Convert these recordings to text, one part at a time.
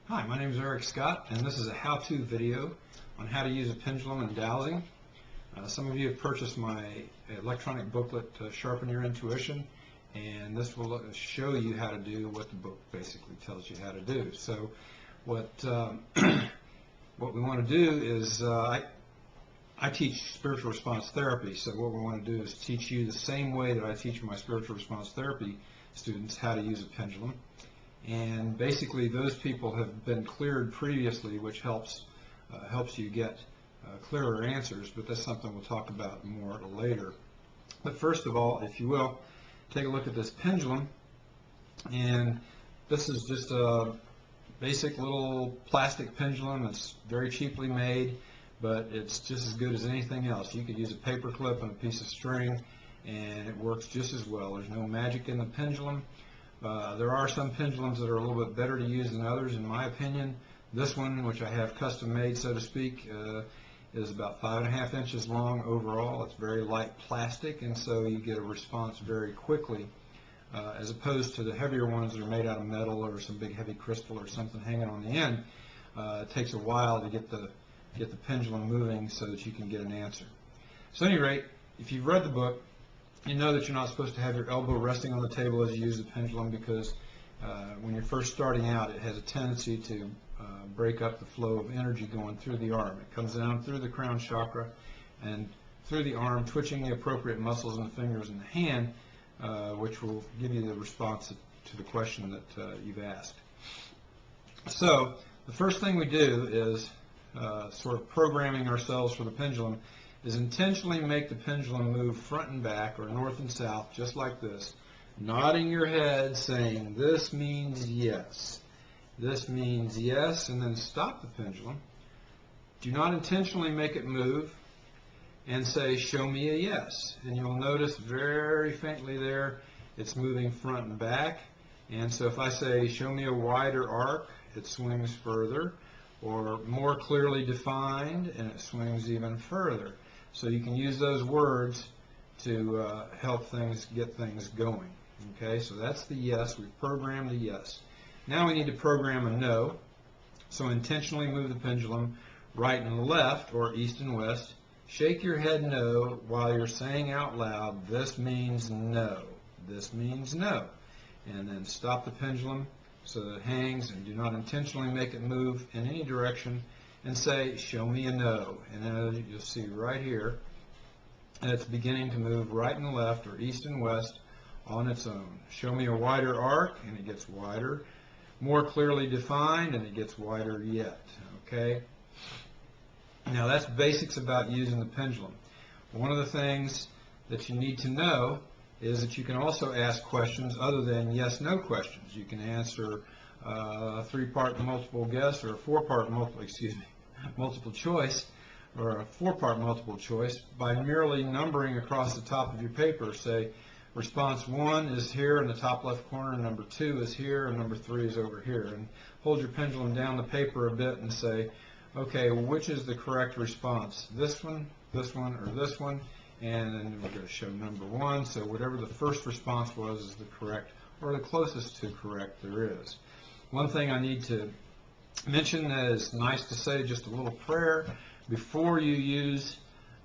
Hi, my name is Eric Scott, and this is a how-to video on how to use a pendulum and dowsing. Some of you have purchased my electronic booklet, Sharpen Your Intuition, and this will show you how to do what the book basically tells you how to do. So what what we want to do is, I teach spiritual response therapy, so what we want to do is teach you the same way that I teach my spiritual response therapy students how to use a pendulum. And basically those people have been cleared previously, which helps you get clearer answers, but that's something we'll talk about more later. But first of all, if you will, take a look at this pendulum, and this is just a basic little plastic pendulum. It's very cheaply made, but it's just as good as anything else. You could use a paper clip and a piece of string and it works just as well. There's no magic in the pendulum. There are some pendulums that are a little bit better to use than others, in my opinion. This one, which I have custom made, so to speak, is about 5.5 inches long overall. It's very light plastic, and so you get a response very quickly, as opposed to the heavier ones that are made out of metal or some big heavy crystal or something hanging on the end. It takes a while to get the pendulum moving so that you can get an answer. So at any rate, if you've read the book, you know that you're not supposed to have your elbow resting on the table as you use the pendulum, because when you're first starting out, it has a tendency to break up the flow of energy going through the arm. It comes down through the crown chakra and through the arm, twitching the appropriate muscles in the fingers and the hand, which will give you the response to the question that you've asked. So the first thing we do is sort of programming ourselves for the pendulum is intentionally make the pendulum move front and back, or north and south, just like this, nodding your head, saying, this means yes. This means yes, and then stop the pendulum. Do not intentionally make it move, and say, show me a yes. And you'll notice very faintly there, it's moving front and back. And so if I say, show me a wider arc, it swings further, or more clearly defined, and it swings even further. So you can use those words to help get things going. Okay, so that's the yes. We've programmed the yes. Now we need to program a no. So intentionally move the pendulum right and left, or east and west. Shake your head no while you're saying out loud, this means no. This means no. And then stop the pendulum so that it hangs, and do not intentionally make it move in any direction, and say, show me a no. And then you'll see right here, and it's beginning to move right and left, or east and west, on its own. Show me a wider arc, and it gets wider. More clearly defined, and it gets wider yet. Okay? Now that's basics about using the pendulum. One of the things that you need to know is that you can also ask questions other than yes/no questions. You can answer a 3-part multiple guess, or a 4-part multiple choice, or a 4-part multiple choice by merely numbering across the top of your paper. Say, response 1 is here in the top left corner, number 2 is here, and number 3 is over here. And hold your pendulum down the paper a bit and say, okay, which is the correct response? This one, or this one? And then we're going to show number 1. So whatever the first response was is the correct, or the closest to correct there is. One thing I need to mention that is nice to say, just a little prayer before you use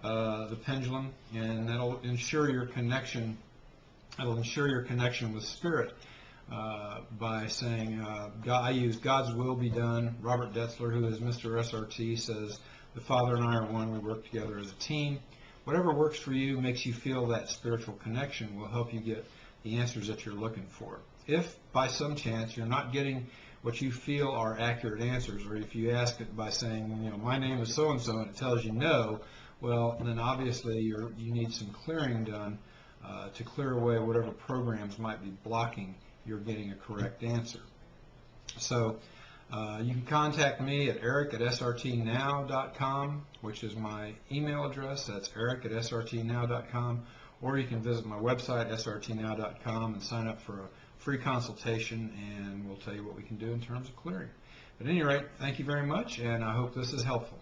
the pendulum, and that'll ensure your connection. That'll ensure your connection with Spirit by saying, I use God's will be done. Robert Detzler, who is Mr. SRT, says, the Father and I are one. We work together as a team. Whatever works for you, makes you feel that spiritual connection, will help you get the answers that you're looking for. If by some chance you're not getting what you feel are accurate answers, or if you ask it by saying, my name is so-and-so, and it tells you no, well, then obviously you need some clearing done to clear away whatever programs might be blocking your getting a correct answer. So you can contact me at eric@srtnow.com, which is my email address. That's eric@srtnow.com. Or you can visit my website, srtnow.com, and sign up for a free consultation, and we'll tell you what we can do in terms of clearing. But at any rate, thank you very much, and I hope this is helpful.